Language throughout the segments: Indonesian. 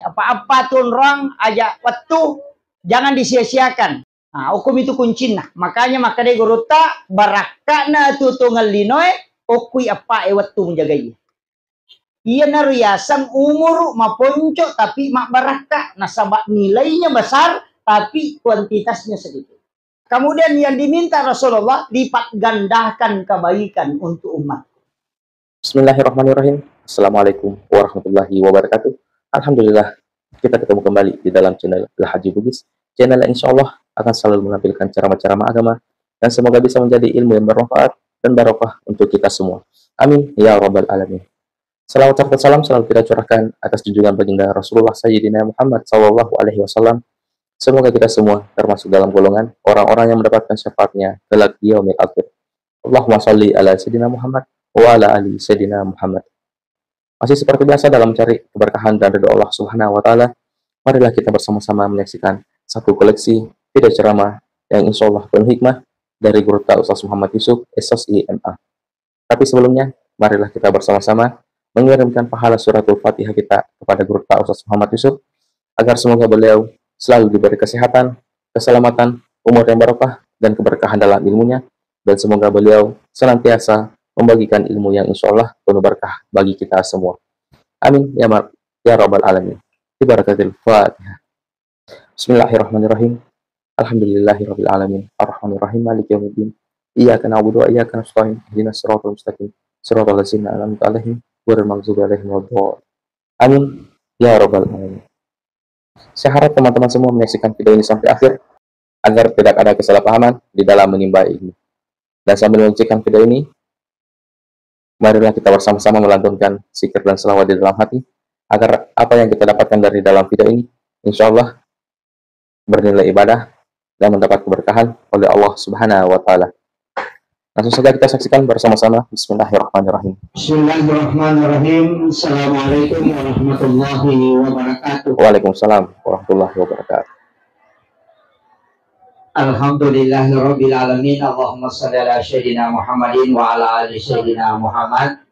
apa-apa tuh orang aja waktu jangan disia-siakan. Nah, hukum itu kuncinya. Makanya maka dia guru tak barakana tu ngalinoe okui apa waktu menjaganya. Iya naruyasang umur maponco tapi mak baraka nasabak nilainya besar tapi kuantitasnya sedikit. Kemudian yang diminta Rasulullah lipat gandakan kebaikan untuk umat. Bismillahirrahmanirrahim. Assalamualaikum warahmatullahi wabarakatuh. Alhamdulillah kita ketemu kembali di dalam channel Al-Haji Bugis. Channel yang insya Allah akan selalu menampilkan ceramah-ceramah agama dan semoga bisa menjadi ilmu yang bermanfaat dan barokah untuk kita semua. Amin ya rabbal alamin. Salawat serta salam selalu kita curahkan atas junjungan baginda Rasulullah Sayyidina Muhammad Sallallahu Alaihi Wasallam. Semoga kita semua termasuk dalam golongan orang-orang yang mendapatkan syafaatnya kelak di yaumil akhir. Allahumma shalli ala Sayyidina Muhammad wa ala ali Sayyidina Muhammad. Masih seperti biasa dalam mencari keberkahan dan ridha Allah Subhanahu wa taala, marilah kita bersama-sama menyaksikan satu koleksi video ceramah yang insya Allah penuh hikmah dari Guru Ustaz Muhammad Yusuf SSI MA. Tapi sebelumnya, marilah kita bersama-sama mengirimkan pahala suratul Fatihah kita kepada Guru Ustaz Muhammad Yusuf agar semoga beliau selalu diberi kesehatan, keselamatan, umur yang barokah dan keberkahan dalam ilmunya, dan semoga beliau senantiasa membagikan ilmu yang insya Allah penuh berkah bagi kita semua. Amin ya rabbal alamin. Ibarakatil Fatihah. Bismillahirrahmanirrahim. Alhamdulillahirabbil alamin. Arrahmanirrahim. Maliki yaumiddin. Iyyaka na'budu wa iyyaka nasta'in. Ihdinas siratal mustaqim. Siratal ladzina an'amta 'alaihim ghairil maghdubi 'alaihim waladdallin. Amin ya rabbal alamin. Saya harap teman-teman semua menyaksikan video ini sampai akhir agar tidak ada kesalahpahaman di dalam menimba ilmu. Dan sambil menyaksikan video ini, marilah kita bersama-sama melantunkan zikir dan selawat di dalam hati agar apa yang kita dapatkan dari dalam video ini insya Allah bernilai ibadah dan mendapat keberkahan oleh Allah Subhanahu wa taala. Langsung saja kita saksikan bersama-sama. Bismillahirrahmanirrahim. Bismillahirrahmanirrahim. Assalamualaikum warahmatullahi wabarakatuh. Waalaikumsalam warahmatullahi wabarakatuh. Alhamdulillahirabbil alamin. Allahumma shalli ala sayyidina Muhammadin wa ala ali sayyidina Muhammad.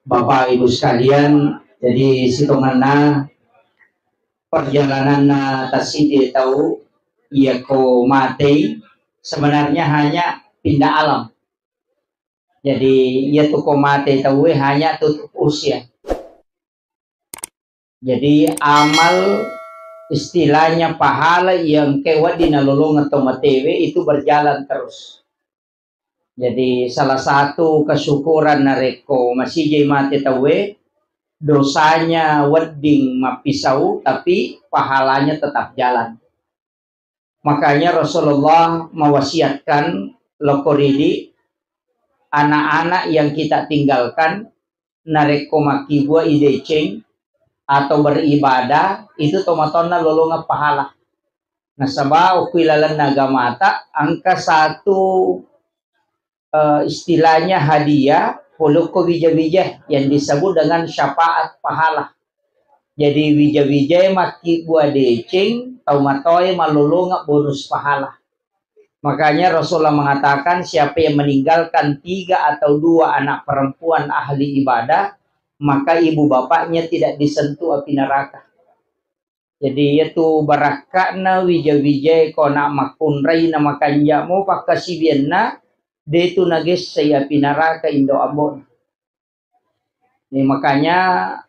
Bapak Ibu sekalian, jadi situnganna perjalanan tasidi tahu ia ko mati sebenarnya hanya pindah alam. Jadi ia tu ko mati tahu hanya tutup usia. Jadi amal istilahnya pahala yang kewat di nalulung atau matewe itu berjalan terus. Jadi salah satu kesyukuran nareko masih jai mati tawe dosanya wedding mapisau tapi pahalanya tetap jalan. Makanya Rasulullah mewasiatkan lokoridi anak-anak yang kita tinggalkan nareko makibua ideceng atau beribadah itu tomatona lolonga pahala. Nasabah ukilalan nagamata angka satu istilahnya hadiah poloko wija-wija yang disebut dengan syafaat pahala. Jadi wija-wija maki buah deceng taumatoy malolonga bonus pahala. Makanya Rasulullah mengatakan siapa yang meninggalkan 3 atau 2 anak perempuan ahli ibadah maka ibu bapaknya tidak disentuh api neraka. Jadi itu barakana wija-wija kona makunrai nama kanjamu pakasibianna detu nagis saya api neraka indo abon. Ini makanya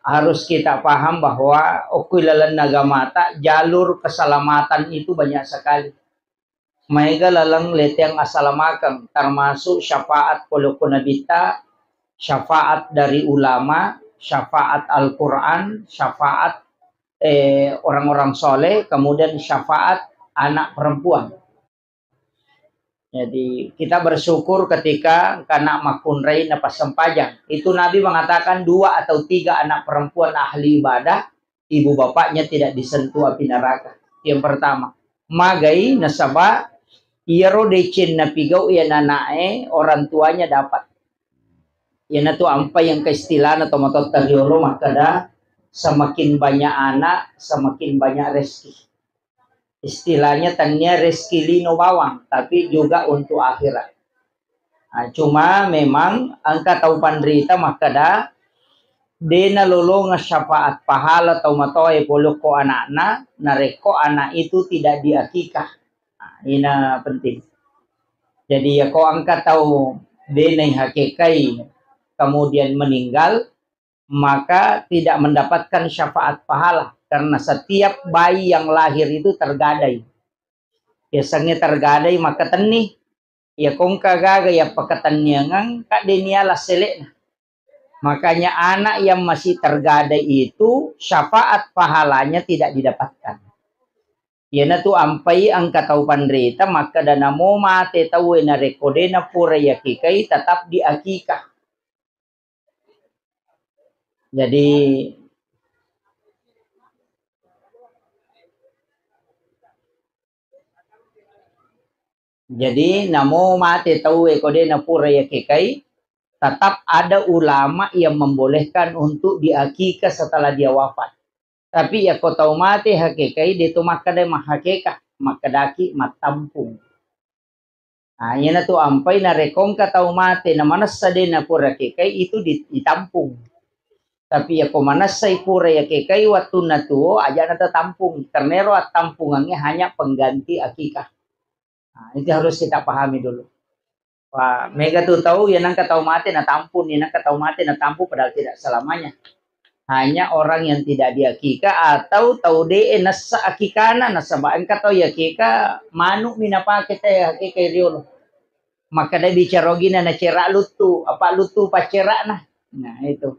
harus kita paham bahwa okuilalan nagamata jalur keselamatan itu banyak sekali. Maiga lalang leteng asalamakan termasuk syafaat polokonabita, syafaat dari ulama, syafaat Al-Quran, syafaat orang-orang soleh, kemudian syafaat anak perempuan. Jadi kita bersyukur ketika karena makunrai napas sempajang. Itu Nabi mengatakan 2 atau 3 anak perempuan ahli ibadah, ibu bapaknya tidak disentuh api neraka. Yang pertama, magai nasabah iero decin napigau ya nanae orang tuanya dapat. Yan na to ampa yang kaistilan atau matot tagiolo makada semakin banyak anak semakin banyak rezeki. Istilahnya tanya rezeki lino bawang tapi juga untuk akhirat. Nah, cuma memang angka tahu pandrita makada dena lolonga syafaat pahala atau matoe polok ko anak-anak nareko anak itu tidak diakikah. Nah, ini penting. Jadi ya kau angkat tahu dena hakikai kemudian meninggal, maka tidak mendapatkan syafaat pahala karena setiap bayi yang lahir itu tergadai. Biasanya tergadai maka tenih ya kong kagaga ya paketannya ngang kak deniala selek. Makanya anak yang masih tergadai itu syafaat pahalanya tidak didapatkan. Yana tu ampai angka tau pandrita maka dana mo mate tau na rekode na pura yakikai tetap diakikah. Jadi namo mate tau ekode na pura yakikai tetap ada ulama yang membolehkan untuk diakikah setelah dia wafat. Tapi ya kau tahu mati hakikai dia tu maka dia mahakeka maka daki matampung. Nah, yana tu ampai na rekong ka tahu mati na manas sade na pura hakikai itu ditampung. Tapi ya kau manas say pura hakikai waktu na tu aja na tampung. Karena at tampungannya hanya pengganti akikah. Nah, itu harus kita pahami dulu. Wah, mega tuh tahu ya nang tahu mati na tampun, ya nang tahu mati na tampu padahal tidak selamanya. Hanya orang yang tidak diakika atau tahu de nasa akikana nasa baan ka tahu yakika manu minapa kita yakika riolo. Maka dia bicara gina na cerak lutu, apa lutu pacerak nah. Nah itu.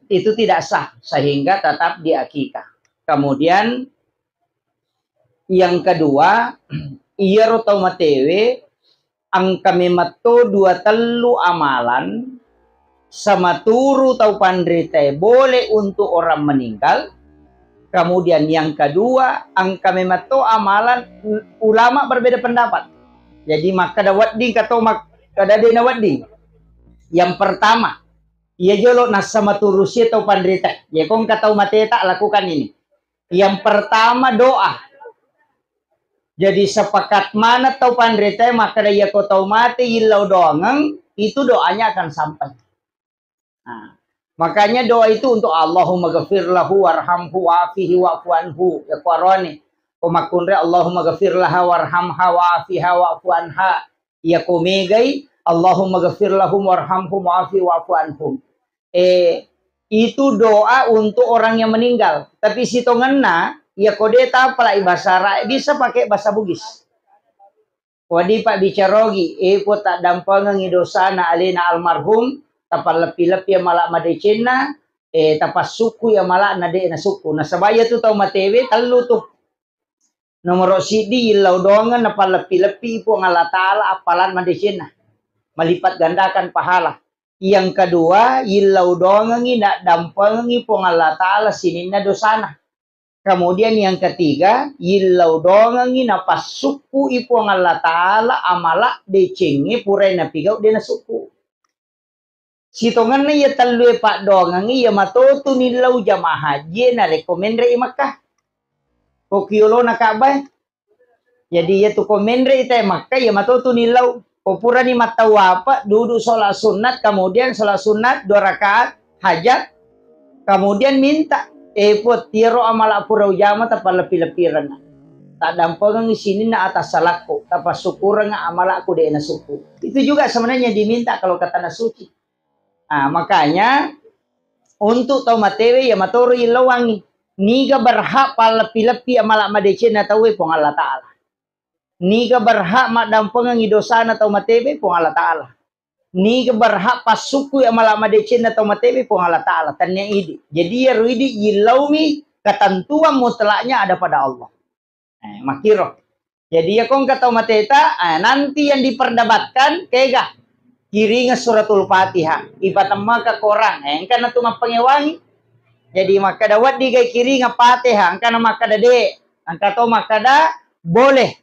Itu tidak sah sehingga tetap diakika. Kemudian yang kedua, iya rotau matewe ang kami mato dua telu amalan sama turu tau pandrite boleh untuk orang meninggal. Kemudian yang kedua ang kami mato amalan ulama berbeda pendapat. Jadi maka dawat ding kata mak kada de nawat ding. Yang pertama ia jolo nas sama turu si tau pandrite. Ya kong kata mateta lakukan ini. Yang pertama doa. Jadi sepakat mana tau pandrita maka dia kau tahu mati ilau doang itu doanya akan sampai. Nah, makanya doa itu untuk Allahumma ghafir lahu warhamhu wa'afihi wa'fu anhu ya qarani. Kumakunre Allahumma ghafir laha warhamha wa'afiha wa'fu anha ya kumegai Allahumma ghafir lahum warhamhum wa'afihi wa'fu anhum. Itu doa untuk orang yang meninggal. Tapi si tongena ya kodeta pala bahasa bisa pakai bahasa Bugis. Wadi pak bicarogi po tak dampangan ngidosana alina almarhum tapal lepi-lepi yang malak madecena tapas suku yang malak nade na suku. Nah sabaya tu tau matewe telu tuh. Nomor sidi ilau dongan napal lepi-lepi po ngala taala apalan madecena. Melipat gandakan pahala. Yang kedua ilau dongan ndak dampangan po ngala taala sinina dosana. Kemudian yang ketiga, ilau dongangi napas suku ipo Allah Ta'ala amala decengi purai na pigau dena suku. Sitongan na ya talue pak dongangi ya matotu nilau jamaah haji na rekomendre i Makkah. Kokiolo na kabay. Jadi ya tu komendre ita Makkah ya matotu nilau. Popura ni matawapa duduk sholat sunat, kemudian sholat sunat 2 rakaat hajat, kemudian minta pot tiro amala purau jama tapal lepi-lepiran. Tak dampangan di sini na atas salakku, tapal syukuran nga amala aku de na suku. Itu juga sebenarnya diminta kalau kata na suci. Nah, makanya untuk tau matewe ya matoro ilawangi. Niga berhak pal lepi-lepi amala madece na tawe pong Allah Ta'ala. Niga berhak mak dampangan idosana tau matewe pong Allah Ta'ala. Ni berhak pasuku yang malah madecen atau matebi pun Allah Ta'ala tanya ini. Jadi ya ruidi ilaumi ketentuan mutlaknya ada pada Allah. Makiro. Jadi ya kong kata mateta nanti yang diperdebatkan kega kiringa suratul Fatihah ibatamma ka Quran karena tu mapangewangi. Jadi maka dawat di gai kiringa Fatihah karena maka dade angka to makada boleh.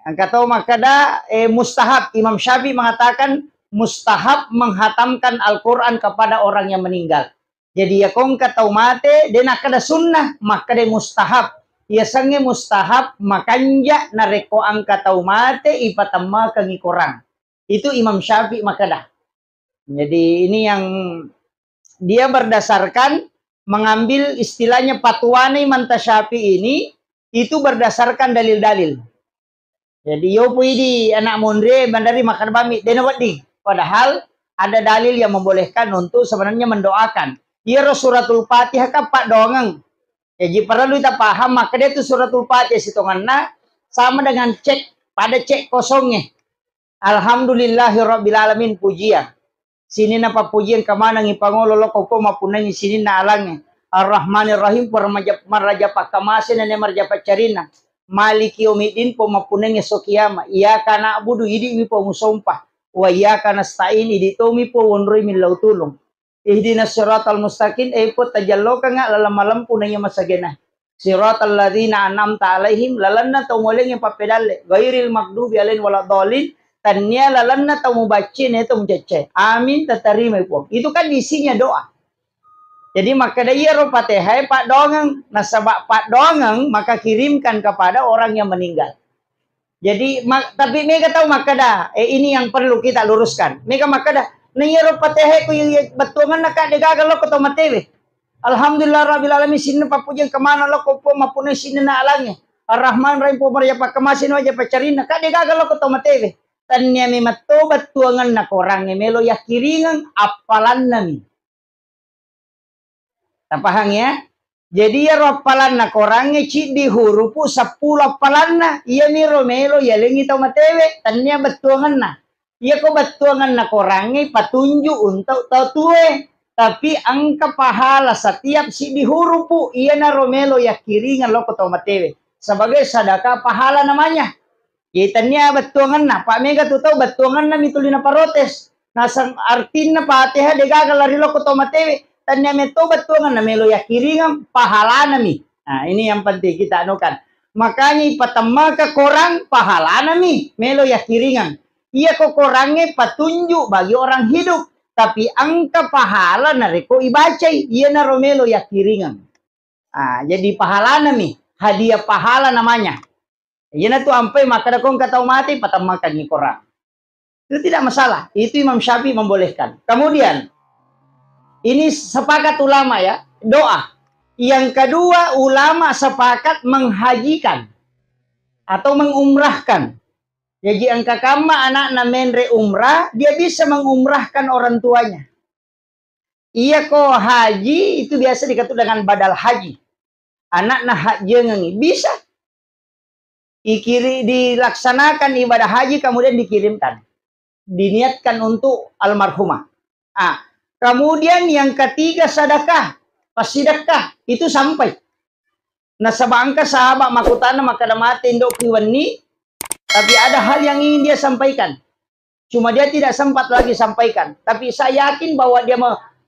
Angkatau makada mustahab. Imam Syafi'i mengatakan mustahab menghatamkan Al-Quran kepada orang yang meninggal. Jadi ya kong katau mate dan akada sunnah makada mustahab. Ya sange mustahab makanja nareko angkatau mate ipatamma kangi Quran. Itu Imam Syafi'i makada. Jadi ini yang dia berdasarkan mengambil istilahnya patwani mantasyafi ini itu berdasarkan dalil-dalil. Jadi yo di anak mondre bandari makan bami denawadi. Padahal ada dalil yang membolehkan untuk sebenarnya mendoakan. Ia suratul Fatihah kan pak dongang. Jadi perlu kita paham maka dia itu suratul Fatihah sitonganna sama dengan cek pada cek kosongnya. Alhamdulillahirabbil alamin pujian. Sini napa pujian kemana ngipangolo lo koko mapunangi sini na alangnya. Ar-Rahmanir Rahim marraja pakamasin dan marja pacarina. Maliki yaumiddin pemapunangi sokiyama. Iya kana abudu idi mi musompa. Wa iya kana stain idi tomi po wonroi min lautulung. Ihdinas siratal mustaqim po tajalloka nga lalam punanya masagena. Siratal ladzina an'amta alaihim lalanna taumoleng yang papedalle. Ghairil maghdubi alaihim waladdallin. Tanya lalanna tamu baca itu mencace. Amin terima itu. Itu kan isinya doa. Jadi maka dia Fatihah pak dongang. Nasabak pak dongang maka kirimkan kepada orang yang meninggal. Jadi tapi mereka tahu maka dah. Ini yang perlu kita luruskan. Mereka maka dah. Nanya Fatihah ku yang betungan nak degagal lo ketemu matewe. Alhamdulillah rabbil alamin sini papujan kemana lo kopo mapune sini na alangnya. Ar-Rahman Rahim po marja pakamasin wajah pacarina kak degagal lo ketemu matewe. Tanya mi matobat tuangan na korang melo ya kiringan apalan nami. Paham ya? Jadi ya apalan na korangnya cik di hurupu 10 apalan na. Iya miro melo ya lengi tau matewe. Tanya betuangan na. Iya ko betuangan na korangnya patunjuk untuk tau tuwe. Tapi angka pahala setiap si di hurupu. Iya na romelo ya kiringan lo ko tau matewe. Sebagai sadaka pahala namanya. Kitanya betuangan na. Pak Mega tuh tahu betuangan na mitulina parotes. Nasang artina Fatihah degagal lari lo ko tau matewe. Tanya meto betuangan na melo ya kiringan pahala nami. Nah ini yang penting kita anukan. Makanya ipatama ke korang pahala nami melo ya kiringan. Iya kok korangnya patunjuk bagi orang hidup. Tapi angka pahala nareko ibacai. Iya na romelo ya kiringan. Nah, jadi pahala nami. Hadiah pahala namanya. Iya na tuh ampai maka dah kong katau mati patamakan ni korang. Itu tidak masalah. Itu Imam Syafi'i membolehkan. Kemudian ini sepakat ulama ya, doa. Yang kedua, ulama sepakat menghajikan atau mengumrahkan. Jadi angka kama anak na menre umrah, dia bisa mengumrahkan orang tuanya. Iya ko haji itu biasa dikatakan dengan badal haji. Anak na haji ngengi bisa. Dilaksanakan ibadah haji kemudian dikirimkan. Diniatkan untuk almarhumah. Kemudian yang ketiga sedekah. Pas sedekah itu sampai. Nah sebangka sahabat makutana maka mati indok kiwani. Tapi ada hal yang ingin dia sampaikan. Cuma dia tidak sempat lagi sampaikan. Tapi saya yakin bahwa dia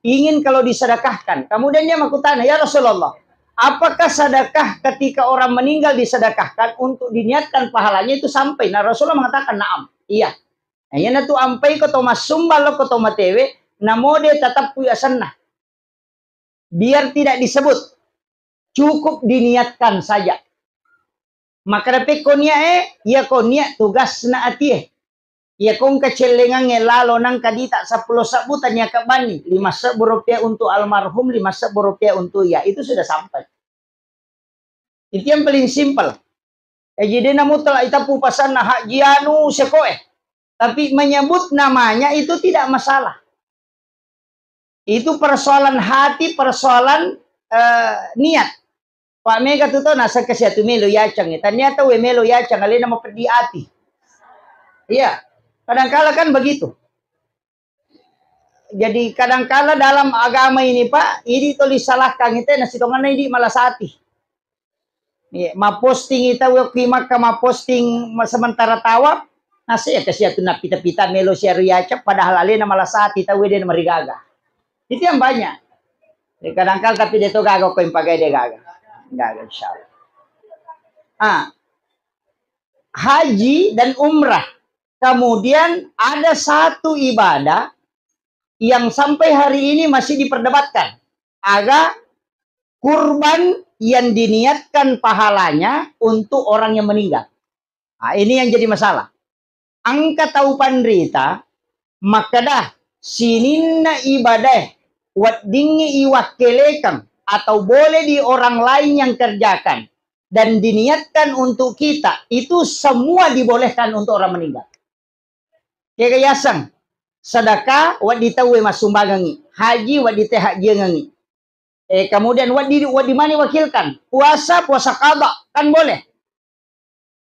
ingin kalau disedekahkan. Kemudian dia makutana, ya Rasulullah. Apakah sedekah ketika orang meninggal disedekahkan untuk diniatkan pahalanya itu sampai? Nah Rasulullah mengatakan naam. Iya. Nah yana tu ampai ko to masumbal lo ko to matewe. Namode tetap puya senah. Biar tidak disebut. Cukup diniatkan saja. Maka dapat konia ya konia tugas na atie. Ya kong kecelengan lalo nang kadita 10 sabutan ya kabani. 5 rupiah untuk almarhum, 5 rupiah untuk ya. Itu sudah sampai. Itu yang paling simpel. Jadi namu telah itapu pasan na hajianu sekoe. Tapi menyebut namanya itu tidak masalah. Itu persoalan hati, persoalan niat. Pak Mega tuh nasa kasi atu melo yacang. Ternyata we melo yacang alena mau perdi ati. Iya. Kadangkala kan begitu. Jadi kadangkala dalam agama ini Pak, ini tulis salahkan itu nasi tongan ini malah sati. Iya, ma posting itu we maka ma posting sementara tawaf, nasi ya kasi atu na pita-pita melo sia yacang padahal alena malah sati tahu dia marigaga. Itu yang banyak. Kadangkala tapi dia tuh gagal ko yang pakai dia gagal. Gagal insyaallah. Haji dan umrah. Kemudian ada satu ibadah yang sampai hari ini masih diperdebatkan. Agak kurban yang diniatkan pahalanya untuk orang yang meninggal. Nah, ini yang jadi masalah. Angka tahu pandrita, maka dah sininna ibadah wadingi iwakelekan atau boleh di orang lain yang kerjakan dan diniatkan untuk kita, itu semua dibolehkan untuk orang meninggal. Kekayasang sedekah wad ditawe mas sumbangangi, haji wad diteh haji ngangi. Kemudian wad di mana wakilkan? Puasa qada kan boleh.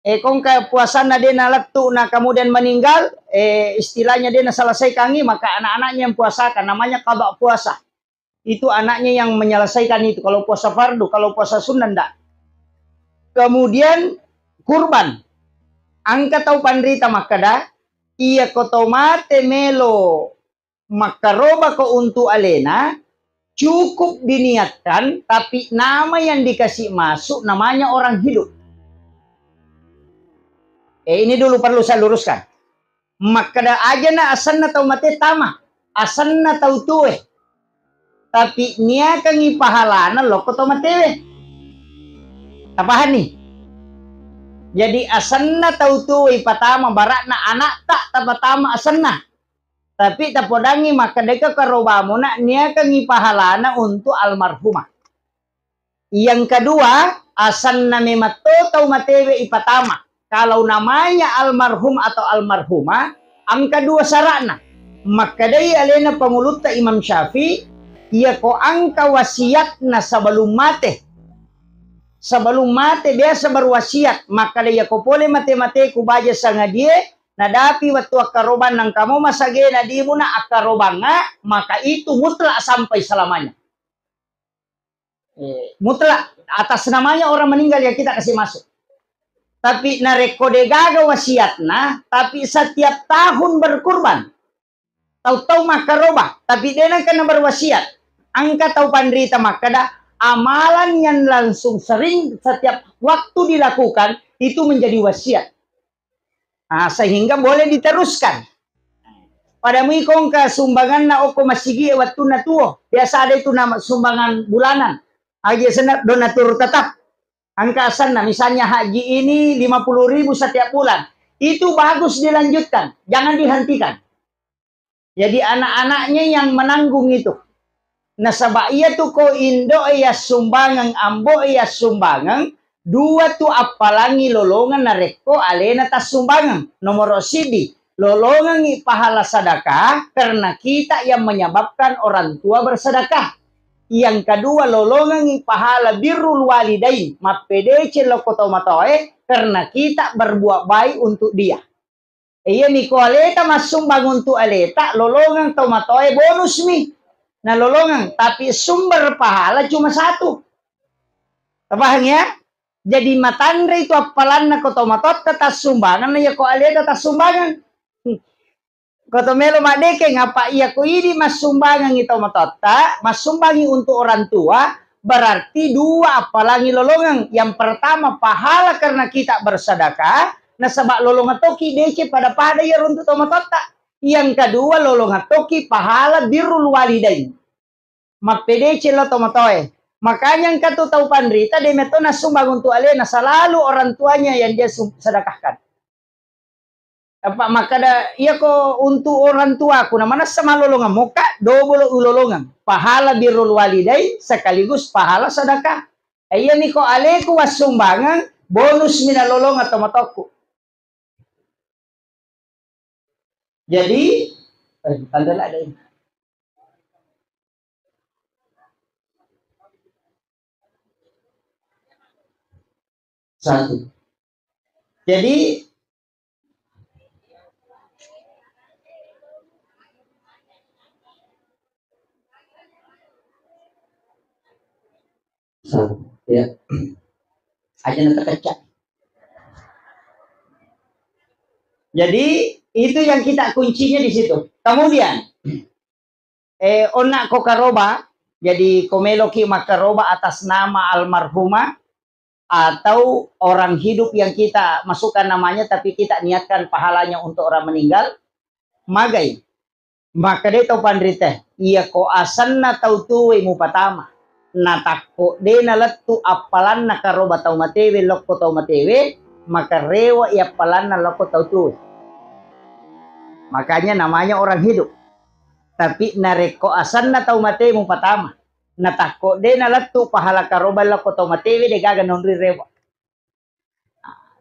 Kong ka puasa na dia nalatu na kemudian meninggal, istilahnya dia na selesai kangi, maka anak-anaknya yang puasakan, namanya qada puasa. Itu anaknya yang menyelesaikan itu. Kalau puasa fardu, kalau puasa sunnah enggak. Kemudian kurban. Angka tau pandrita makada, iya kotomate melo makaroba ko untuk alena, cukup diniatkan, tapi nama yang dikasih masuk namanya orang hidup. Ini dulu perlu saya luruskan. Makada aja na asanna tau mate tama, asanna tau tuwe. Tapi nia kangi pahalana loko tau matewe. Tapahan nih. Jadi asanna tau tuwe patama barakna anak tak tapatama asanna. Tapi tapodangi maka deka karobamu na nia kangi pahalana untuk almarhumah. Yang kedua, asanna memato tau matewe ipatama. Kalau namanya almarhum atau almarhumah, ang kedua syaratna. Maka dia alena pengulutta Imam Syafi'i, ia ko angka wasiatna sebelum mate. Sebelum mate dia berwasiat, maka dia ko pole mate-mate ku baja sanga dia, nadapi waktu akaroban nang kamu masage na di mo na akarobanga, maka itu mutlak sampai selamanya. Mutlak atas namanya orang meninggal yang kita kasih masuk. Tapi narekode gaga wasiatna, tapi setiap tahun berkurban. Tahu-tahu makaroba, tapi dia kena berwasiat. Angka tahu pandrita makada, amalan yang langsung sering setiap waktu dilakukan, itu menjadi wasiat. Nah, sehingga boleh diteruskan. Pada mikong ka sumbangan na oko masigi waktu na tuo. Biasa ada itu nama sumbangan bulanan. Aja senat donatur tetap. Angkasan nah misalnya haji ini 50.000 setiap bulan. Itu bagus dilanjutkan. Jangan dihentikan. Jadi anak-anaknya yang menanggung itu. Nah sabak iya tuh ko indo iya sumbangan, ambo iya sumbangan. Dua tuh apalangi lolongan na reko alena tas sumbangan. Nomor sidi. Lolongan pahala sedekah karena kita yang menyebabkan orang tua bersedekah. Yang kedua lolongan pahala birrul walidain mapedece lokoto matoe karena kita berbuat baik untuk dia. Iya miko aleta masumbang untuk aleta lolongan tomatoe bonus mi. Nah lolongan tapi sumber pahala cuma satu. Paham ya? Jadi matandre itu apalan na kotomatot kata sumbangan na ya ko aleta ta sumbangan. Koto melo madeke ngapa iya ko ini mas sumbangan itu matota, mas sumbangi untuk orang tua, berarti dua apalagi lolongan. Yang pertama pahala karena kita bersedekah, nah sebab lolongan toki dece pada ya untuk tomatota. Yang kedua lolongan toki pahala birrul walidain. Mapedece lo tomatoe. Makanya yang katu tahu pandrita de metona sumbang untuk alena selalu orang tuanya yang dia sedekahkan. Apa makada iya ko untuk orang tua aku namanya sama lolongan muka double lolongan pahala birrul walidai sekaligus pahala sedekah. Iya nih ko aleku wasumbangan bonus mina lolongan atau matoku. Jadi tanda ada ini. Satu. Jadi ya aja terkecak. Jadi itu yang kita kuncinya di situ. Kemudian onak kokaroba, jadi komeloki makaroba atas nama almarhumah atau orang hidup yang kita masukkan namanya tapi kita niatkan pahalanya untuk orang meninggal. Magai maka dia tau pandrite iya ko asanna tau tuwe mu patama. Natako de nalatu apalan nakaroba tau matewe loko tau matewe maka rewa ia apalan na loko tau tuwe. Makanya namanya orang hidup. Tapi nareko asan na tau mate mo patama. Natako de nalatu pahala karobal ko tau mate de gagan nonri rewa.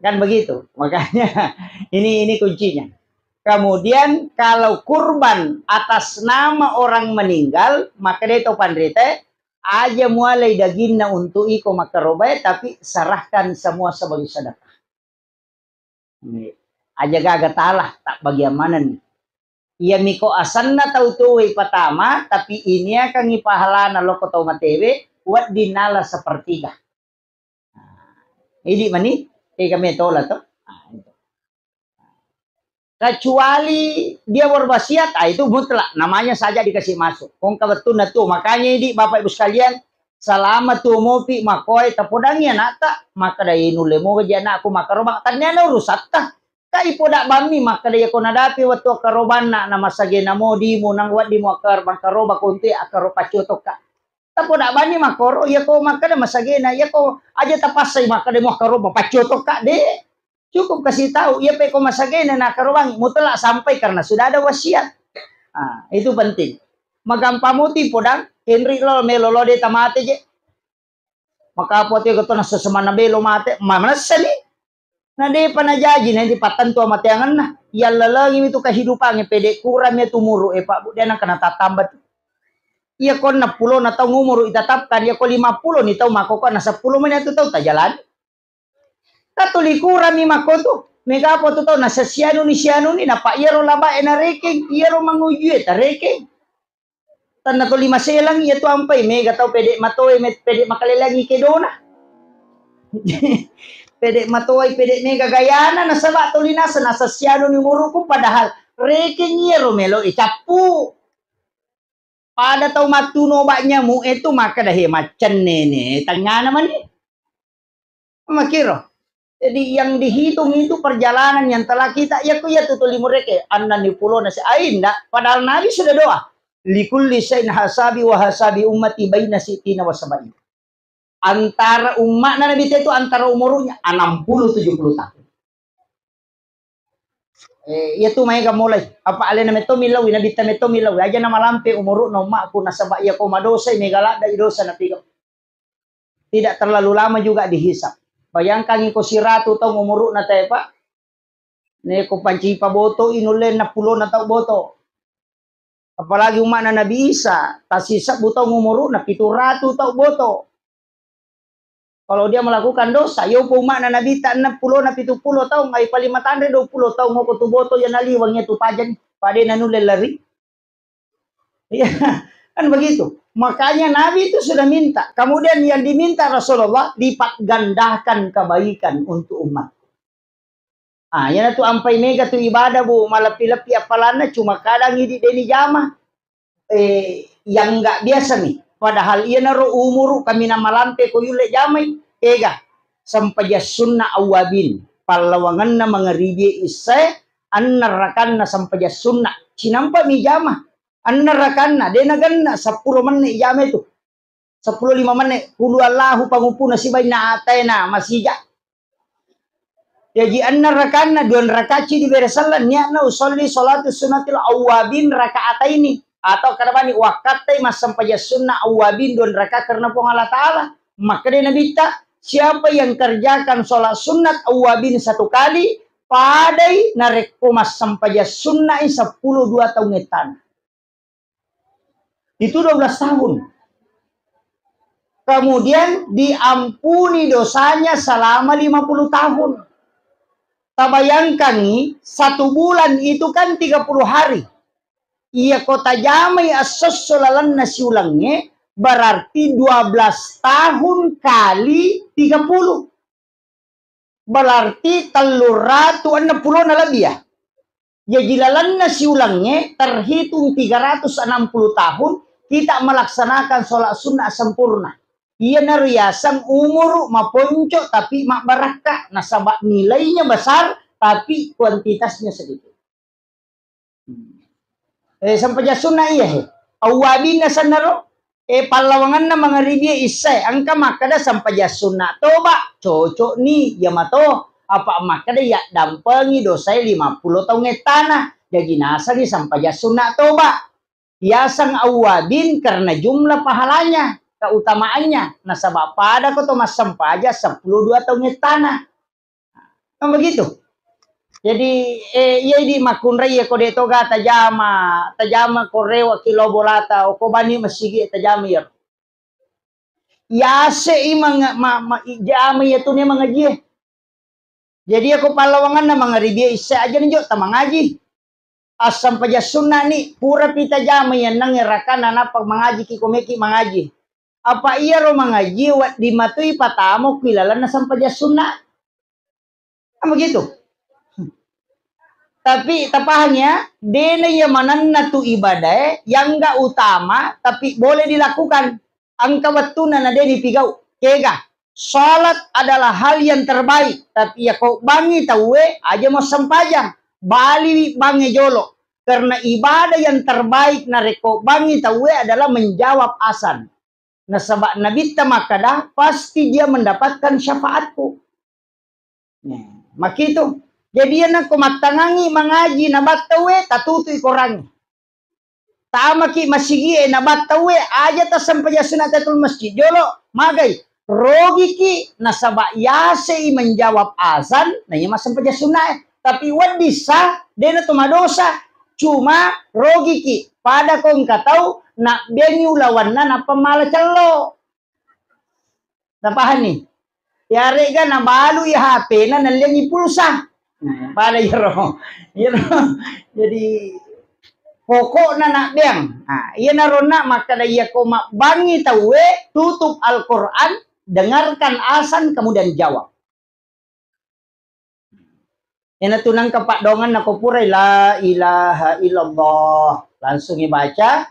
Kan begitu. Makanya ini kuncinya. Kemudian kalau kurban atas nama orang meninggal, maka dia itu pandrite aja mulai dagingnya untuk iko makarobai, tapi serahkan semua sebagai sedekah. Aja gagal talah tak bagaimana nih. Ia miko asanna tau tuwi pertama, tapi ini akan ipahalana lo kau matewe, buat dinala sepertiga. Ini mani, kami tola tuh. Kecuali dia berwasiat, itu mutlak, namanya saja dikasih masuk. Kong kebetulan tuh, makanya ini Bapak Ibu sekalian, selama tuh mopi makoi tapodangnya nata, maka dari nule mo gajana aku makarobang, tanya rusak kah? Kai podak bami maka dia ko nadapi waktu karoban na masage na mo di mo nang wadi mo akar karoba konti akaro pacotok ka. Tapodak bani makoro ya ko maka da masage na ya ko aja tapasay maka de mo karoba pacotok ka de. Cukup kasih tahu ya pe ko masage na karobang mutlak sampai karena sudah ada wasiat. Itu penting. Magampamuti podang Henry lo melolo de tamate je. Maka pote ko to na sesemana belo mate manasa ni. Nah dia panajaji nanti patan tua mateangan nah yang lagi itu kehidupannya pede kurangnya tumuru pak bu dia nak kena tambah iya kon na pulo na tau ngumuru itatapkan ya ko 50 nih tau mako kon na 10 menit itu tau tak jalan katuli kurang nih mako tuh mega apa tuh tau na sianu ni na pak iya ro laba ena reking iya ro manguju eta reking tan na to 5 selang iya tuh ampai mega tau pede matoy pede makalelangi kedona pedek matoy pedek mega gayana nasa batulina nasa siano ni muruku padahal reking iya romelo icapu pada tau matuno baknya mu itu maka dah macan nene tanya naman ni makiro jadi yang dihitung itu perjalanan yang telah kita ya ku ya tutuli mureke anna ni pulo nasi ainda padahal nabi sudah doa likulli sayin hasabi wa hasabi ummati baina sitina wa sabai antara umat Nabi itu antara umurnya 60-70 tahun. Ya tuh mereka mulai apa alena meto milawi Nabi meto milawi aja nama lampe umur no mak aku nasabak ya koma dosa megala dari dosa nabi. Tidak terlalu lama juga dihisap. Bayangkan ko si ratu tau umur na tayo pak. Ne ko panci pa boto inulen na pulo na tau boto. Apalagi umat na Nabi Isa tasisap butong umur na 700 tau boto. Kalau dia melakukan dosa, yo puma na Nabi tak 60 na 70 tahun, ay palimatan 20 tahun mo ko tuboto yan naliwangnya tu pajan, pade nanule lari. Ya, kan begitu. Makanya Nabi itu sudah minta. Kemudian yang diminta Rasulullah lipat gandakan kebaikan untuk umat. Yan tu ampai mega tu ibadah bu malapi-lapi apalana cuma kadang ini deni jama yang enggak biasa nih. Padahal ia naruh umur kami nama lampe ko yule jamai ega sampaja sunna awabin palawangan na mangaribi isay annarakan na sampaja sunna cinampa mi jama annarakan na denagan na 10 menit jama itu 10-5 menit kulu Allahu pangupuna si bay na atay na masija jadi annarakan na 2 rakaci di beresalan niya na usolli salatu sunnatil awabin rakaat ini atau karena wakatay mas sampaja sunnah awabin 2 rakaat karena po Allah Ta'ala maka dia Nabi tak siapa yang kerjakan sholat sunat awabin 1 kali padai nareko mas sampaja sunnah 10 2 tahun etan itu 12 tahun kemudian diampuni dosanya selama 50 tahun tabayangkan nih 1 bulan itu kan 30 hari iya kota jamai asos solalan nasi ulangnya berarti 12 tahun kali 30 berarti 360 na lebih ya ya jilalan nasi ulangnya terhitung 360 tahun kita melaksanakan sholat sunnah sempurna iya nariasan umur maponco tapi mak barakah nasabak nilainya besar tapi kuantitasnya sedikit sampai sunnah iya awabin na sanaro palawangan na mga ribya isay angka makada sampai sunnah toba cocok nih ya mato apa makada ya dampengi dosai 50 tahun tanah jadi nasa ni sampai sunnah toba Yasang awabin karena jumlah pahalanya, keutamaannya. Nah sebab pada ko mas sampaja 10 tahun tanah. Kan begitu. Jadi iya di makunra ya ko deto ga tajama korewa kilo bolata o ko bani masigi tajama ya. Yase imang jama ya tu ne mangaji. Jadi aku palawangan na mga ribya isa aja ninyo tamang ngaji. Asam paja sunnah ni pura pita jama yan nang irakan na pag mangaji ki kumeki mangaji. Apa iya ro mangaji wat di matui patamo kilala na sampaja sunnah. Begitu. Tapi tapahannya dene ya manan tu ibadah yang enggak utama tapi boleh dilakukan. Angka watuna na dene pigau. Kega. Salat adalah hal yang terbaik. Tapi ya kau bangi tawe aja mau sampajang. Bali bangi jolo. Karena ibadah yang terbaik na reko bangi tawe adalah menjawab asan. Nah sebab Nabi makadah pasti dia mendapatkan syafaatku. Nah, makitu. Jadi yan ako matangangi mangaji na batawe tatutoy korangi. Tama ki masigi na batawe aja ta sampaya sunatatul masjid. Jolo magay rogi ki nasaba yase menjawab azan na yung masampaya sunay. Tapi wadi sa dena tumadosa cuma rogi ki pada kong kataw na benyu lawan na pamala calo. Napahan ni. Yari ka na balu ya HP na nalyangi pulsa. Pada yero. Jadi pokok na nakbiang. Iya narona maka daya ko bangi tawe tutup Al-Quran, dengarkan azan kemudian jawab. Yan tunang kapadongan na kupuray la ilaha illallah. Langsung ibaca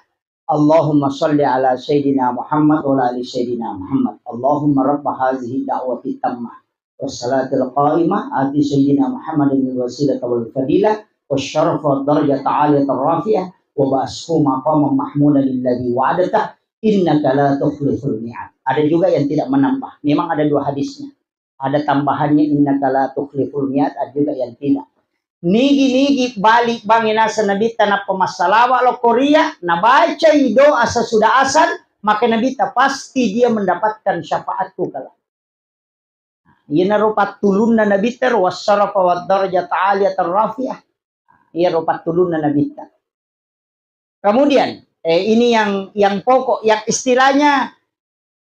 Allahumma salli ala Sayyidina Muhammad wa ala ali Sayyidina Muhammad. Allahumma rabba hazihi da'wati tammah. Wassalatul qa'imah ati Sayyidina Muhammadin wasilah wal fadilah. Wasyaraf wa darjat aliyat rafi'ah. Wa ba'asku maqamam mahmudan lilladhi wa'adatah. Innaka la tukhliful mi'ad. Ada juga yang tidak menambah. Memang ada dua hadisnya. Ada tambahannya innaka la tukhliful mi'ad. Ada juga yang tidak. Nigi balik bangina sa nabita na pemasalawa lo Korea na baca doa sesudah asal maka nabita pasti dia mendapatkan syafaatku kala. Ia rupa tulun na nabita wassarafa wad darajat aliyat rafi'ah. Ia rupa tulun na nabita. Kemudian ini yang pokok yang istilahnya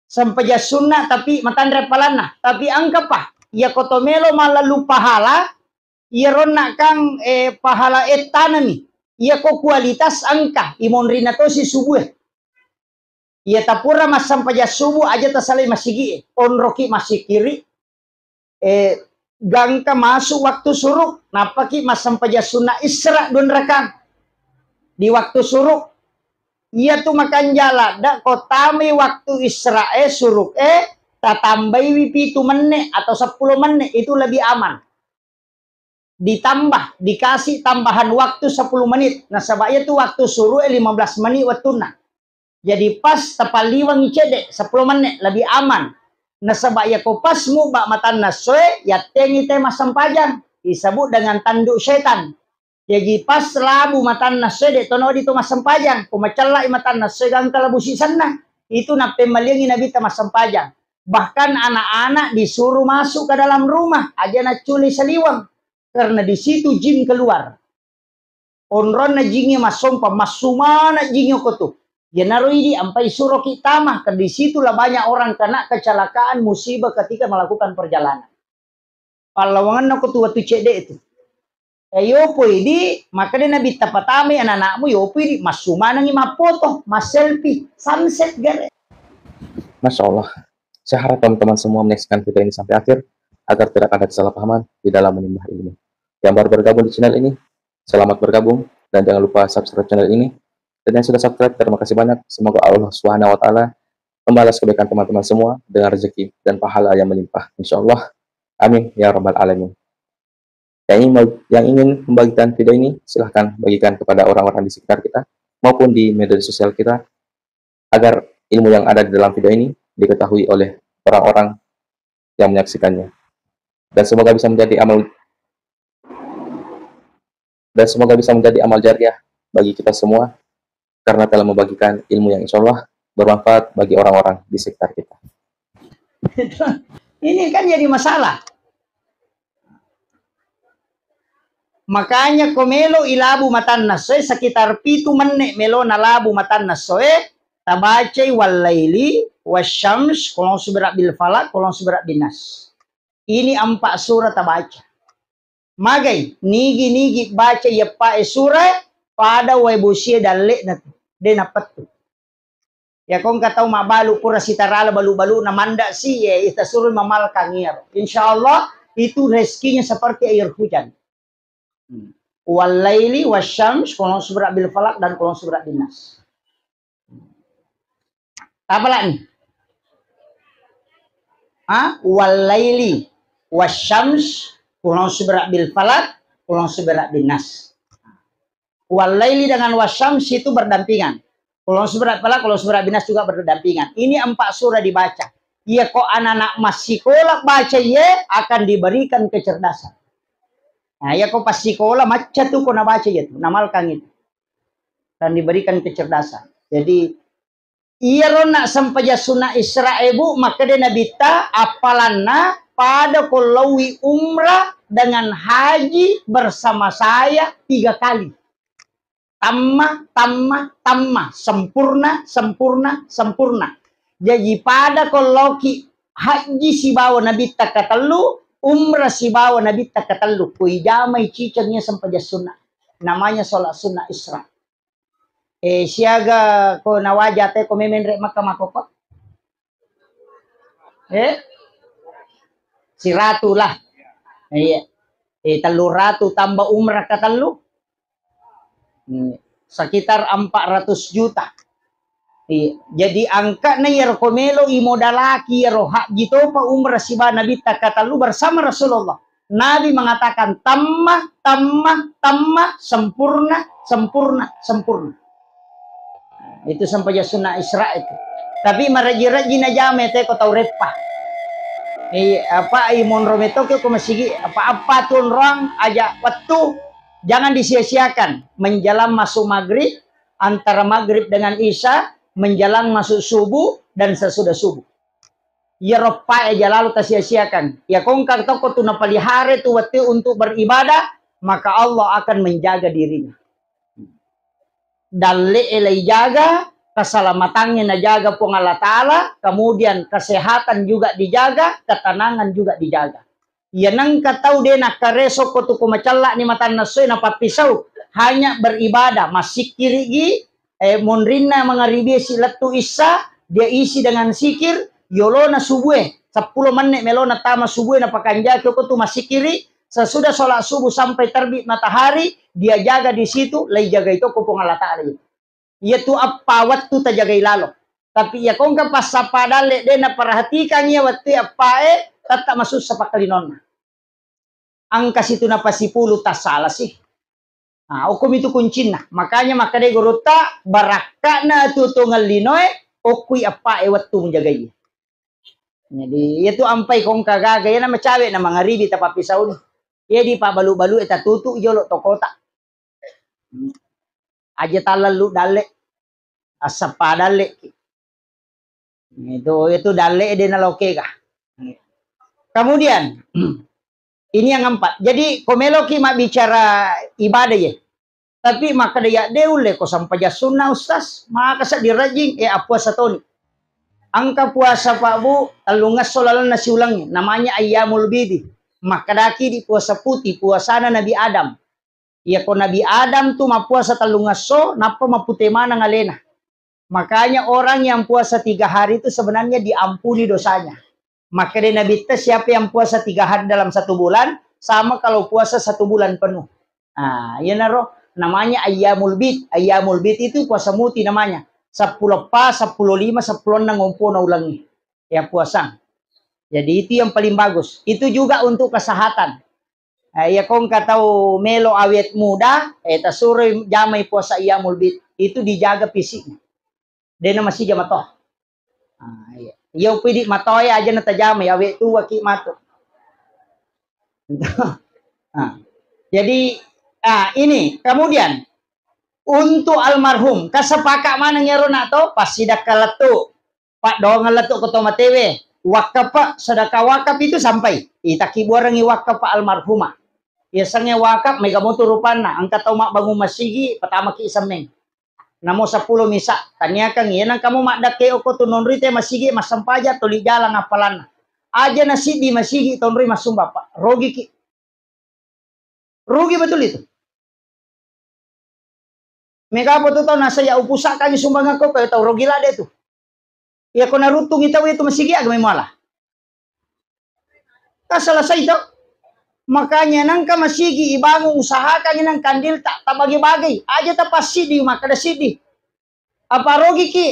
sampaja sunnah tapi matandre palana tapi angka pa ia kotomelo malalu pahala. Ia rona kang pahala tanami. Ia ko kualitas angka. Imon rina to si subuh. Ia tapura mas sampaja subuh aja tasalay masigi. Onroki masih kiri. Gangka masuk waktu suruk. Napaki mas sampaja sunnah isra dun rakang. Di waktu suruk. Ia tu makan jala. Da kotami waktu isra suruk tatambai wipi 7 menit atau 10 menit. Itu lebih aman. Ditambah, dikasih tambahan waktu 10 menit. Nah, sebabnya itu waktu suruh 15 menit waktunya. Jadi pas tepaliwang icedek 10 menit lebih aman. Nah, sebabnya ko pas mu bak matan naswe ya tengi tema sampajang disebut dengan tanduk setan. Jadi pas labu matan naswe dek tono di mas sampajang, kumacala matan naswe gang kalabusi sana. Itu na pemaliangi nabi tema sampajang. Bahkan anak-anak disuruh masuk ke dalam rumah aja na culi seliwang. Karena di situ jin keluar. Onron na jingi masompa masumana jingi ko tu. Ya naroi di ampai suruh kita mah ke di situlah banyak orang kena kecelakaan musibah ketika melakukan perjalanan. Palawangan aku tu waktu cede itu. Yopo di maka dia nabi tapatame anak-anakmu yopo di masumana ngi mapoto, mas selfie, sunset gare. Masya Allah. Saya harap teman-teman semua menyaksikan video ini sampai akhir agar tidak ada kesalahpahaman di dalam menimba ilmu. Yang baru bergabung di channel ini, selamat bergabung dan jangan lupa subscribe channel ini. Dan yang sudah subscribe, terima kasih banyak. Semoga Allah Subhanahu wa taala membalas kebaikan teman-teman semua dengan rezeki dan pahala yang melimpah. Insyaallah. Amin ya rabbal alamin. Yang ingin membagikan video ini, silahkan bagikan kepada orang-orang di sekitar kita maupun di media sosial kita agar ilmu yang ada di dalam video ini diketahui oleh orang-orang yang menyaksikannya. Dan semoga bisa menjadi amal jariah bagi kita semua karena telah membagikan ilmu yang insya Allah bermanfaat bagi orang-orang di sekitar kita. Ini kan jadi masalah. Makanya komelo ilabu matan nasoe sekitar pitu menit melo nalabu matan nasoe tabacai walaili wasyams kolong suberak bil falak kolong suberak binas. Ini 4 surah tabaca. Magai nigi baca ya pa surah pada waibusia dalek natu de napat tu. Ya kong katau mabalu pura sitarala balu-balu namanda si ya ita suruh mamal kangir. Insyaallah itu rezekinya seperti air hujan. Walaili wasyams kolong suberak bil falak dan kolong suberak binas. Apa lagi? Walaili wasyams kolong suberak bil falak kolong suberak binas. Walaili dengan wasyams itu berdampingan. Kolong suberak falak kolong suberak binas juga berdampingan. Ini 4 surah dibaca. Ya kok anak-anak masih sekolah baca ya akan diberikan kecerdasan. Nah, ya kok pas sekolah macam tuh kok baca ya tuh, namalkan itu. Dan diberikan kecerdasan. Jadi iya nak sampai sunah Isra ibu maka dia nabita apalana pada kolawi umrah dengan haji bersama saya 3 kali. Tamma, sempurna. Jadi pada koloki haji si bawa nabita katelu, umrah si bawa nabita katelu. Kui jamai cicangnya sampai sunnah. Namanya sholat sunnah Isra. Siaga ko nawajate ko memenrek makakot. Si ratu lah. Iya. 300 tambah umrah katelu. Sekitar 400 juta. Jadi angka na yar komelo imodalaki yaro haji to pa umrah siba nabi takatalu bersama Rasulullah. Nabi mengatakan tamma, sempurna. Itu sampai sunnah Isra itu. Tapi maraji-raji na jame te ko tau repah. Apa imon rometo ko masigi apa tuh orang aja waktu jangan disia-siakan menjelang masuk maghrib, antara maghrib dengan isya, menjelang masuk subuh dan sesudah subuh. Ya ropa aja lalu tak sia-siakan. Ya kongkang toko tu napalihara tu waktu untuk beribadah, maka Allah akan menjaga dirinya. Dalle elai jaga, keselamatannya najaga pun Allah Ta'ala, kemudian kesehatan juga dijaga, ketenangan juga dijaga. Ya nang katau dia nak kareso ko tu kumacalla ni matan nasoy na papisau hanya beribadah masih kirigi monrina mangaribi silatu isa dia isi dengan sikir yolona subuh 10 menit melona tama subuh na pakanja ko tu masih kiri sesudah sholat subuh sampai terbit matahari dia jaga di situ lai jaga itu ko Allah Ta'ala yaitu apa waktu tajagai lalo tapi ya kongka pas sapadale dia na perhatikan ya waktu apa tetap masuk sapakalinon. Angka situ na pasipulu tas salah sih. Nah, hukum itu kuncinya. Makanya maka dia guruta baraka na tutungal linoy okui apa waktu menjagai. Jadi itu ampai kong kagagaya na macawe na mga ribi tapapisaw ni. Jadi pa balu-balu eta tutu jolo tokota. Aja talalu dale asapa dale. Itu dale de na loke ka. Kemudian ini yang 4. Jadi komeloki mak bicara ibadah ya. Tapi maka dia deule ko sampai sunnah ustaz, maka sa dirajing puasa toni. Angka puasa Pak Bu, talungas solalan nasi ulangnya, namanya ayyamul bidi. Maka daki di puasa putih, puasana Nabi Adam. Ya ko Nabi Adam tuh ma puasa talungas so, napa mapute mana ngalena. Makanya orang yang puasa 3 hari itu sebenarnya diampuni dosanya. Maka dia Nabi tes siapa yang puasa 3 hari dalam 1 bulan, sama kalau puasa 1 bulan penuh. Nah, ya naro, namanya ayyamul bid. Ayyamul bid itu puasa muti namanya. 10 pas, 10 5, 10 ngumpul na ulangi. Ya puasa. Jadi itu yang paling bagus. Itu juga untuk kesehatan. Ya kong katau melo awet muda, tasuri jamai puasa ayyamul bid. Itu dijaga fisiknya. Dia masih jamatoh. Ya. Yo pidi matoy aja na tajamay awe tu waki mato. Jadi ini kemudian untuk almarhum kasepakat mana ngero nak to pas sidaka letuk pak dongan letuk ke toma tewe wakaf pak sedekah wakaf itu sampai itaki buarangi wakaf pak almarhumah biasanya wakaf mega motor rupana angkat tau mak bangun masigi pertama ki isameng namo 10 misa tanya kang yenang kamu mak dake oko tu nonrite masigi mas sampaja toli jalan apalan aja nasi di masigi tonri masum bapak rugi ki rugi betul itu mega apa tuh tau nasa ya upusak kami sumbang aku kayak tau rugi lah deh tuh ya kona rutung itu masigi agak malah tak selesai itu makanya nangka masigi ibangun usahakan nang kandil tak bagi-bagi aja tak pas sidi maka ada sidi apa rugi ki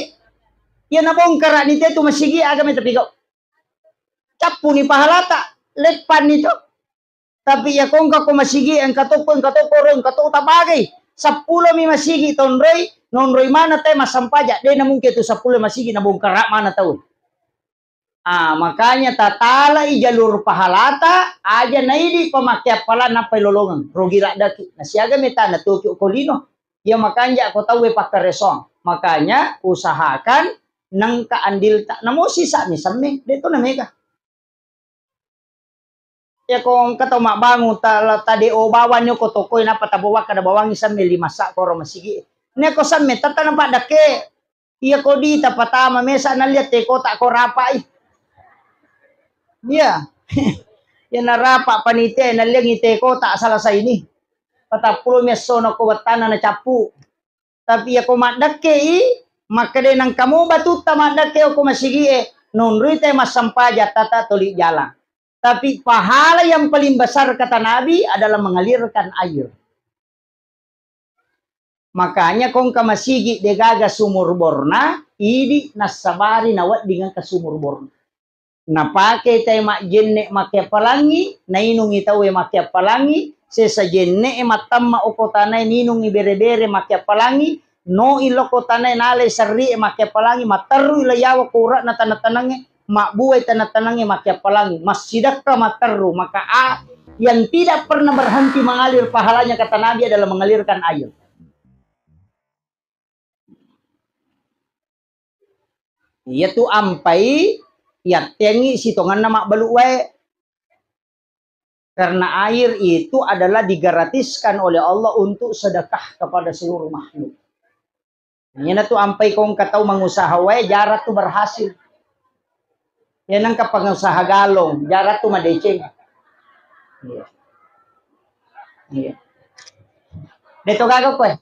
ya nabongkar ni tu masigi agak tapi kau capu ni pahala tak lepan itu tapi ya kong kau masigi engkau korong kau tak bagi 10 mi masigi nonroi mana teh masam pajak dia mungkin tu 10 masigi nabongkar mana tahu makanya tatala i jalur pahalata aja naidi pemakai pala napai lolongan rogi daki nasiaga meta na tukyo kolino ya makanya aku tahu pakai resong makanya usahakan nang kaandil tak namo sisa mi sameng dito na mega ya kung kataw mabango tadi o bawan nyo ko tokoy na patabawa kada bawangi sa mili masa koro masigi ne ko sa meta tanang padake iya ko di tapatama mesa nalyat ko tak ko rapai iya yan narapa panite nalyang ite ko tak salah sa ini patapulo meso no ko watana na chapu tapi ya ko madake makade nang kamu batuta madake ko masigi nonrite masampaja tata tuli jalan. Tapi pahala yang paling besar kata Nabi adalah mengalirkan air. Makanya kong kamasigi degaga sumur borna, idi nasabari nawat dengan ke sumur borna. Napake tay mak jenne make palangi, nainungi tawe make palangi, sesa jenne matamma okotanay ninungi bere-bere make palangi, no ilokotanay nalay sarri make palangi, mataru ilayawa kurat na tanatanangi, makbuay tanah-tanahnya makia pelangi masjidak mataru maka yang tidak pernah berhenti mengalir pahalanya kata Nabi adalah mengalirkan air. Yaitu ampai ya tengi sitongan nama baluwe karena air itu adalah digratiskan oleh Allah untuk sedekah kepada seluruh makhluk. Ini tuh ampai kong katau mengusaha wae jarak tuh berhasil. Yan ang kapangusaha galong, jarat tu madeceng. Iya. Iya. Dito gagawin ko eh.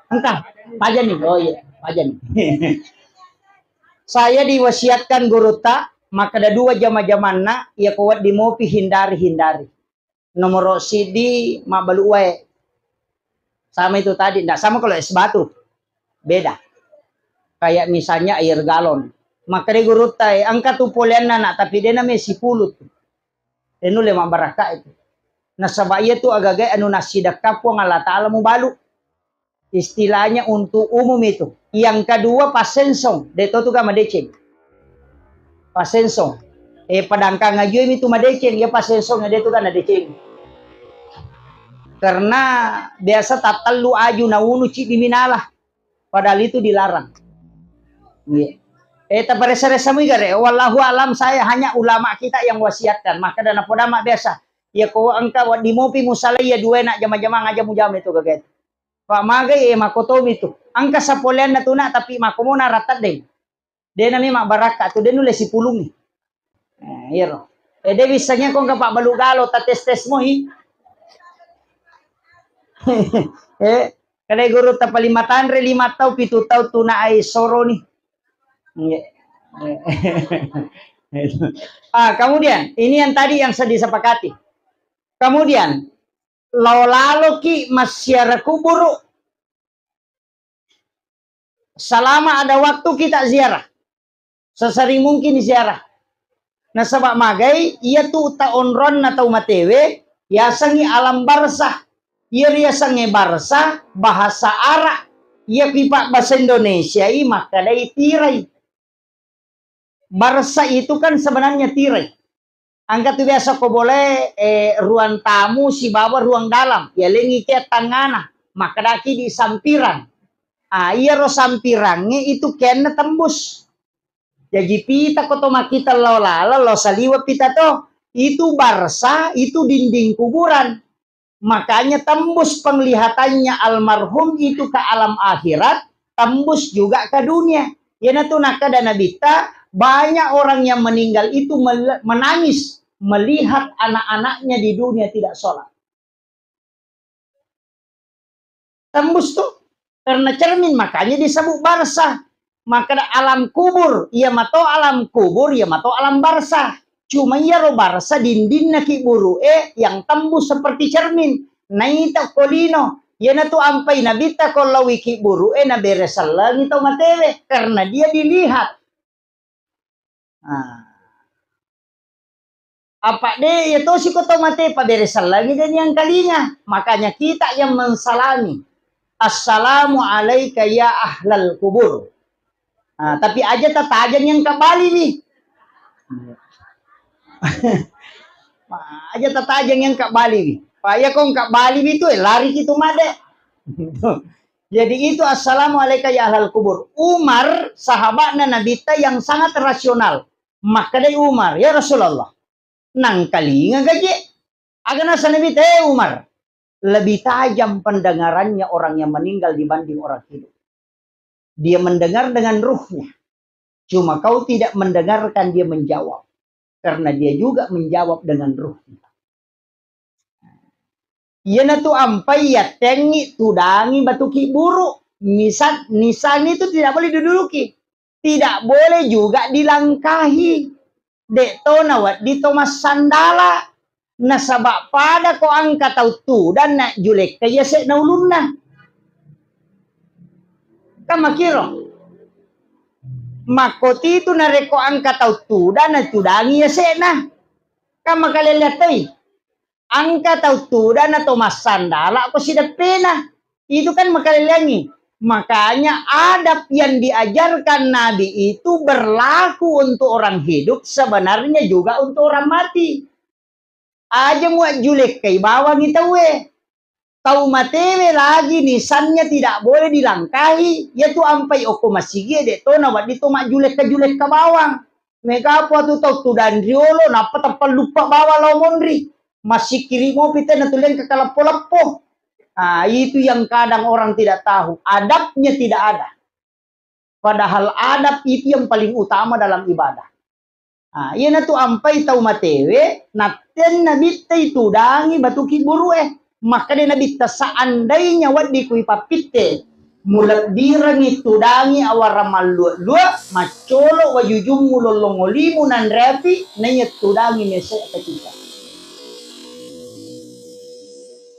Angka, pajan nih. Oh iya, pajan. Saya diwasiatkan guru tak, maka ada 2 jama-jamanna, ya kuat di mopi hindari-hindari. Nomor CD, mabaluwe. Sama itu tadi, enggak sama kalau es batu. Beda. Kayak misalnya air galon. Maka dia guru tay angkat tupolian nana tapi dia namanya si pulut enu lema baraka itu nasabaya itu agak anu nasidak kapuang Allah Ta'ala mubalu istilahnya untuk umum itu yang kedua pasensong deto tu kama deceng pasensong padangka ngajuin itu madeceng ya pasensong dia tu kan deceng karena biasa tatalu aju naunu cik diminalah padahal itu dilarang iya tapi resa-resa migare, wallahu alam saya hanya ulama kita yang wasiatkan. Maka dana podama biasa. Ya ko angka di mopi musalaya 2 nak jama-jama ngaja mujam itu kaget. Pak magay makotomi itu. Angka sa polian na tuna tapi makomona ratat deh. Dia nami mak baraka tu dia nulis si pulung ni. Iya. Dia bisanya kong kapak balugalo ta tes-tes mo hi. Kadai guru ta palimatan re 5 tau 7 tau tuna ay soro ni. Kemudian ini yang tadi yang saya disepakati. Kemudian lalu ki masyarakat kubur selama ada waktu kita ziarah sesering mungkin ziarah. Nah sebab magai ia tu ta onron atau matewe ya sangi alam barsah ia sangi barsah bahasa Arab ia pipa bahasa Indonesia maka dari tirai. Barsa itu kan sebenarnya tirai. Angkat biasa kau boleh ruang tamu si bawa ruang dalam. Ya lengi ke tangana. maka daki di sampiran. Iya ro sampirangnya itu kena tembus. Jadi pita koto makita lo saliwa pita to. Itu barsa, itu dinding kuburan. Makanya tembus penglihatannya almarhum itu ke alam akhirat, tembus juga ke dunia. Yana tuh nakada nabita, banyak orang yang meninggal itu menangis melihat anak-anaknya di dunia tidak sholat. Tembus tuh. Karena cermin, makanya disebut barsah. Maka alam kubur, ia mato alam kubur, ia mato alam barsah. Cuma ia ro barsah dindingna ki buru yang tembus seperti cermin. Naita kolino, ia na tu ampai nabita kalau wiki buru na beresal lagi tau matewe karena dia dilihat. Apa deh ya to si koto mate pa beresal lagi dan yang kalinya. Makanya kita yang mensalami. Assalamu alaika ya ahlal kubur. Tapi aja tatajan yang kembali nih. Aja tatajan yang kembali nih. Paya kong kembali itu lari gitu made. Jadi itu assalamu alaika ya ahlal kubur. Umar sahabatnya nabita yang sangat rasional. Maka dari Umar ya Rasulullah. Nang kalinga gaji. Agana sa nabita Umar. Lebih tajam pendengarannya orang yang meninggal dibanding orang hidup. Dia mendengar dengan ruhnya. Cuma kau tidak mendengarkan dia menjawab. Karena dia juga menjawab dengan ruhnya. Ia tu ampai ya tengi tudangi batuki buru. Nisan itu tidak boleh diduduki. Tidak boleh juga dilangkahi. Dek tonawat di Thomas Sandala. Nasabak pada ko angka tau tu dan nak julek kaya se na ulun na. Kamakiro. Makoti itu nareko angka tau tu dan na tudangi ya se na. Kamakalilatay. Angka tau tu dan na Thomas Sandala ako si pena. Itu kan makalilangi. Makanya adab yang diajarkan Nabi itu berlaku untuk orang hidup sebenarnya juga untuk orang mati. Aja muat julek kay bawang itaw Tau matewe lagi nisannya tidak boleh dilangkahi. Yaitu ampai oko masigi de to na wadi to julek ka bawang. Mega po tu tau tudan riolo na patapal lupa bawa lamonri. Masih kiri mo pita na tulen ke kalapo-lapo. Itu yang kadang orang tidak tahu. Adabnya tidak ada. Padahal adab itu yang paling utama dalam ibadah. Iya na tu ampai tau matewe, naten nabita itu dangi batuki buru maka dia nabita seandainya wadi kui papite, mulat dirang itu dangi awaramal lua macolo wajujum mulolongolimu nan repi, nanya tu dangi mese ketika.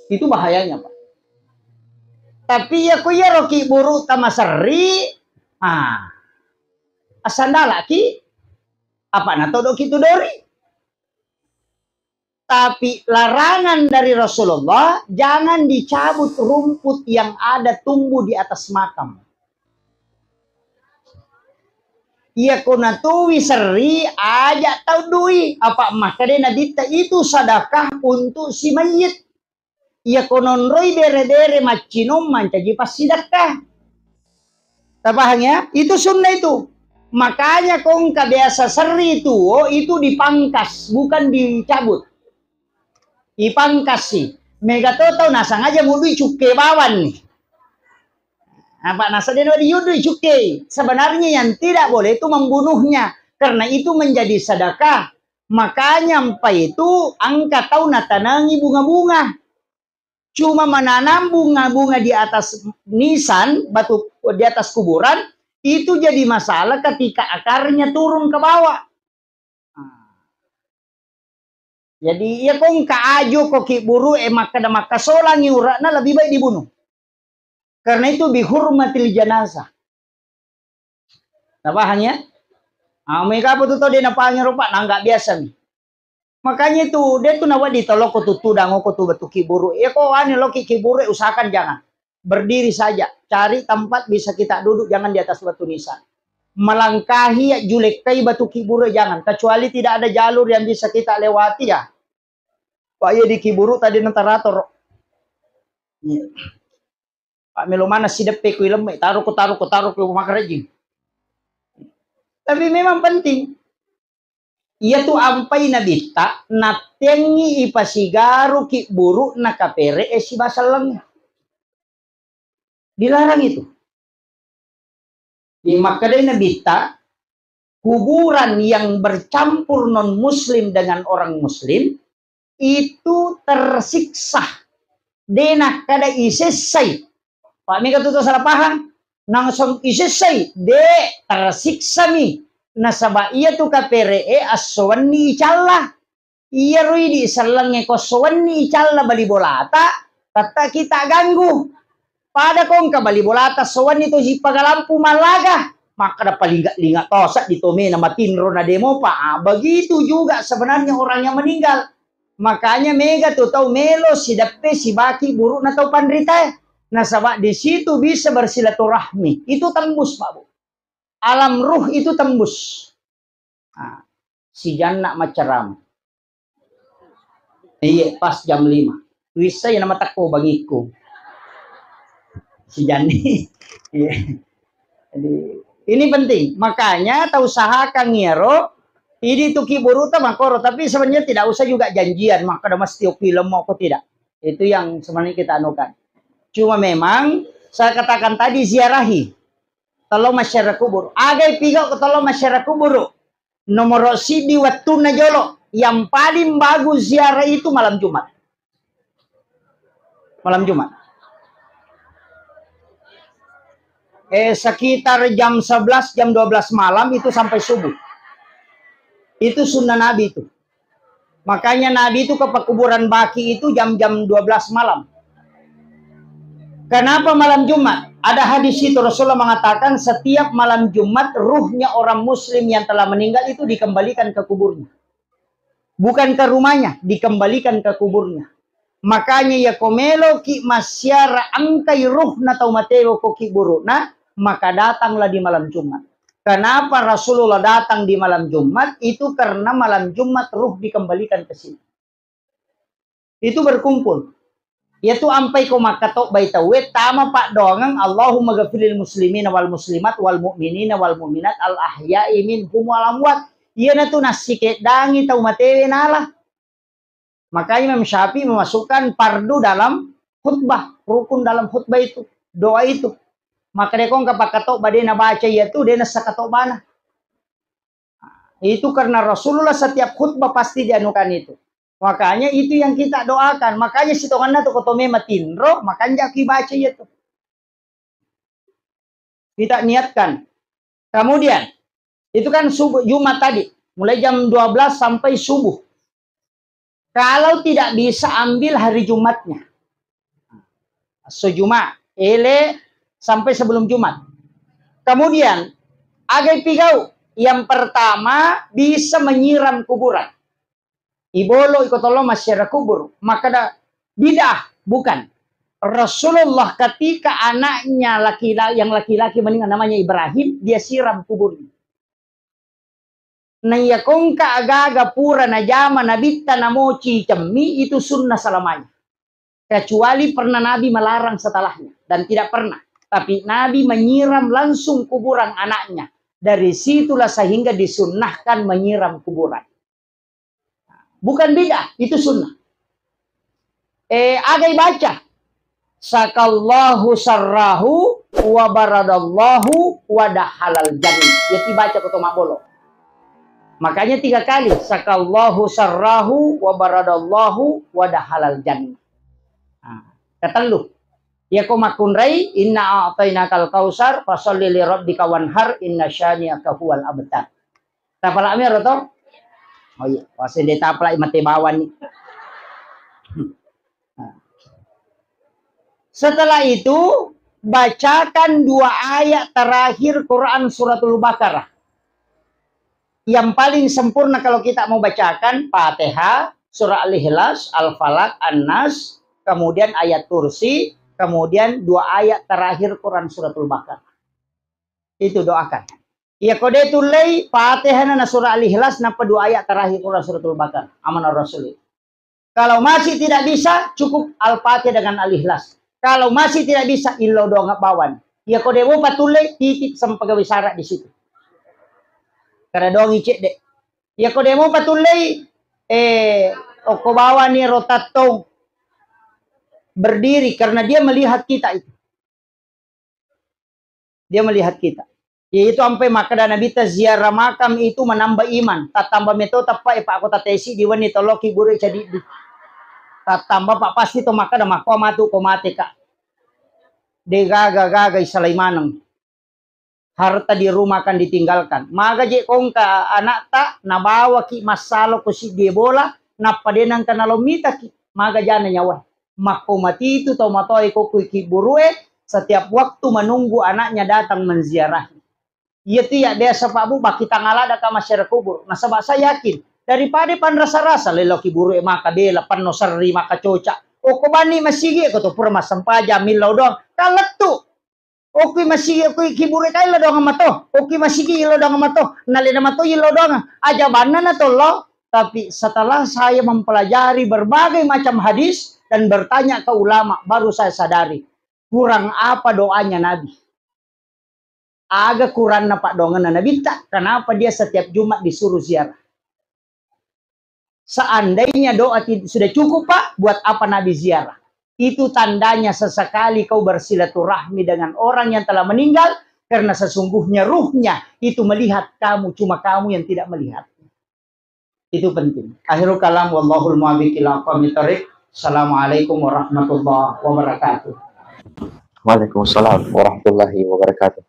Itu bahayanya Pak. Tapi ya kuya roki buru tamasari, asandala ki. Apa natodok itu dori? Tapi larangan dari Rasulullah, jangan dicabut rumput yang ada tumbuh di atas makam. Ia konatui seri aja tau dui. Apa makanya nabita itu sedekah untuk si mayit. Ia kononroi dere-dere macinom mancaji pas sedekah. Tapahnya itu sunnah itu. Makanya kong biasa seri itu dipangkas, bukan dicabut. Dipangkas sih. Mega tahu nasang aja mudui cuke bawan nih. Apa nasa dia diudui cuke. Sebenarnya yang tidak boleh itu membunuhnya. Karena itu menjadi sedekah. Makanya empai itu angka tahu natanangi bunga-bunga. Cuma menanam bunga-bunga di atas nisan, batu di atas kuburan. Itu jadi masalah ketika akarnya turun ke bawah. Jadi ya kong kaajo koki buru maka solang urana lebih baik dibunuh. Karena itu bihurmatil janazah. Tapahannya? Mereka apa tuh dia napanya rupa nggak biasa nih. Makanya itu dia tuh nawa ditolok tuh tudang ko tuh batu kiburu. Ya kok ane lo kiburu usahakan jangan. Berdiri saja, cari tempat bisa kita duduk, jangan di atas batu nisan. Melangkahi ya julek kai batu kiburu jangan, kecuali tidak ada jalur yang bisa kita lewati ya. Pak ya di kiburu tadi nantarator. Pak melo mana si depe ku ilmu taruh ku makarajing. Tapi memang penting. Ia tu ampai na bita na tengi ipasigaru ki buru na kapere si basalang. Dilarang itu. Di makadai na bita kuburan yang bercampur non muslim dengan orang muslim itu tersiksa. Dena kada isesai. Pak mi katuto salah paham. Nangsong isesai de tersiksa mi. Nasaba iya tu kapere aswan ni icalla. Iya rui di salange koswan ni icalla bali bolata. Tata kita ganggu. Pada kong ka bali bolata sowan itu si pagalampu malaga. Maka ada paling-lingat tosak di tome na matinro na demo pa. Begitu juga sebenarnya orang yang meninggal. Makanya mega tuh tahu melo si dape si baki buruk na tahu pandrita. Nasaba di situ bisa bersilaturahmi. Itu tembus Pak Bu. Alam ruh itu tembus. Nah, si Janna macaram. Iya, pas jam 5. Wisa yang nama takko bagiku. Si Jani. Iya. Jadi, ini penting. Makanya tahu usahakan ngiro. Ini tuh kiburu makoro. Tapi sebenarnya tidak usah juga janjian. Maka ada mesti film mau tidak. Itu yang sebenarnya kita anukan. Cuma memang saya katakan tadi ziarahi. Tolong masyarakat kubur. Agai pigau ke tolong masyarakat kubur. Nomor si di waktu na jolo. Yang paling bagus ziarah itu malam Jumat. Malam Jumat. Sekitar jam 11, jam 12 malam itu sampai subuh. Itu sunnah Nabi itu. Makanya Nabi itu ke pekuburan baki itu jam-jam 12 malam. Kenapa malam Jumat? Ada hadis itu Rasulullah mengatakan setiap malam Jumat ruhnya orang muslim yang telah meninggal itu dikembalikan ke kuburnya. Bukan ke rumahnya, dikembalikan ke kuburnya. Makanya ya komelo ki masyara angkai ruh na tau mateo ko ki buruna, maka datanglah di malam Jumat. Kenapa Rasulullah datang di malam Jumat? Itu karena malam Jumat ruh dikembalikan ke sini. Itu berkumpul. Yaitu ampai ko makatok baitawet tama pak doangang Allahumma ghafiril muslimin wal muslimat wal mu'minina wal mu'minat al ahya'i minhum wal amwat. Iya na tu nasike dangi tau matewe nalah. Makanya Imam Syafi'i memasukkan fardu dalam khutbah, rukun dalam khutbah itu, doa itu. Maka dia kong kapakatok badena baca yaitu dena sakatok bana. Itu karena Rasulullah setiap khutbah pasti dianukan itu. Makanya itu yang kita doakan. Makanya si tongana tu kotome matinro, makanya ki baca itu. Kita niatkan. Kemudian itu kan subuh Jumat tadi, mulai jam 12 sampai subuh. Kalau tidak bisa ambil hari Jumatnya. Jumat, ele sampai sebelum Jumat. Kemudian agai pigau yang pertama bisa menyiram kuburan. Ibolo ikutolo masyarakat kubur. Maka dah bidah, bukan. Rasulullah ketika anaknya yang laki-laki meninggal namanya Ibrahim, dia siram kuburnya. Naya kongka aga-aga pura na jama nabita na mochi cemi itu sunnah selamanya. Kecuali pernah Nabi melarang setelahnya. Dan tidak pernah. Tapi Nabi menyiram langsung kuburan anaknya. Dari situlah sehingga disunnahkan menyiram kuburan. Bukan bid'ah, itu sunnah. Agai baca. Sakallahu sarrahu wa baradallahu wa dahalal jannah. Yaitu baca kutuma bolo. Makanya 3 kali. Sakallahu sarrahu wa baradallahu wa dahalal jannah. Ketelu. Ya kumakunrai inna a'tainakal kausar fasalli li rabbika wanhar inna syani'aka huwal abtar. Tapala amir atau? Oh iya, pasti dia tapla mati bawan nih. Setelah itu bacakan 2 ayat terakhir Quran suratul Baqarah. Yang paling sempurna kalau kita mau bacakan Fatihah, surah Al-Ikhlas, Al-Falaq, An-Nas, kemudian ayat kursi, kemudian 2 ayat terakhir Quran suratul Baqarah. Itu doakan. Ya kode tulai Fatihah na surah Al-Ikhlas napa 2 ayat terakhir Quran suratul Baqarah. Amanah Rasul. Kalau masih tidak bisa cukup Al-Fatihah dengan Al-Ikhlas. Kalau masih tidak bisa, ilo doang bawan. Ya kau demo patulai titik sama pegawai syarat di situ. Karena doang icek dek. Ya kau demo patulai kau bawa nih rotatong berdiri karena dia melihat kita itu. Dia melihat kita. Yaitu sampai maka dan Nabi ziarah makam itu menambah iman. Tak tambah metode apa pak kota tesi di wanita loki buru jadi tak tambah pak pasti to maka dah makwa matu ko mate kak. De gaga isalaimanang. Harta di rumah akan ditinggalkan. Maga je kongka anak tak nabawa ki masalo ko si dia bola napadenang kanalomita ki maga jana nyawa. Mako mati itu to matoi ko ki burue setiap waktu menunggu anaknya datang menziarahi. Iya tiyak biasa Pak Bu baki tangala ada ka masyarakat kubur. Nah sebab saya yakin daripada pan rasa-rasa leloki burue maka bela pan no seri maka coca. O ko bani masigi ko to pura masampaja milau dong. Kaletu. Oke masih oke kibure kay lo dong mato. Oke masih lo dong mato. Nalina mato ilo dong. Aja bana na to lo. Tapi setelah saya mempelajari berbagai macam hadis dan bertanya ke ulama, baru saya sadari kurang apa doanya Nabi. Agak kurang na pak dongan na Nabi tak. Kenapa dia setiap Jumat disuruh ziarah? Seandainya doa sudah cukup pak, buat apa Nabi ziarah? Itu tandanya sesekali kau bersilaturahmi dengan orang yang telah meninggal, karena sesungguhnya ruhnya itu melihat kamu, cuma kamu yang tidak melihat. Itu penting. Akhirul kalam wallahul muwaffiq ila aqwamit thoriq. Assalamualaikum warahmatullahi wabarakatuh. Waalaikumsalam warahmatullahi wabarakatuh.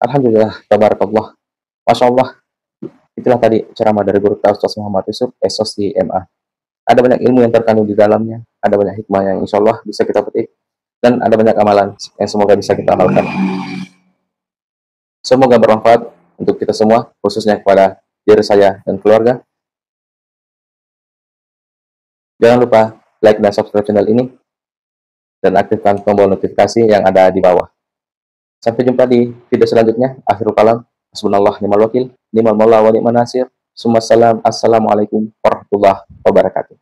Alhamdulillah, tabarakallah. Masya Allah. Itulah tadi ceramah dari guru kita Ustaz Muhammad Yusuf, Esos di MA. Ada banyak ilmu yang terkandung di dalamnya, ada banyak hikmah yang insya Allah bisa kita petik, dan ada banyak amalan yang semoga bisa kita amalkan. Semoga bermanfaat untuk kita semua, khususnya kepada diri saya dan keluarga. Jangan lupa like dan subscribe channel ini, dan aktifkan tombol notifikasi yang ada di bawah. Sampai jumpa di video selanjutnya. Akhirul kalam. Hasbunallah ni'mal wakil, ni'mal maula wa ni'man nasir. Assalamualaikum warahmatullahi wabarakatuh.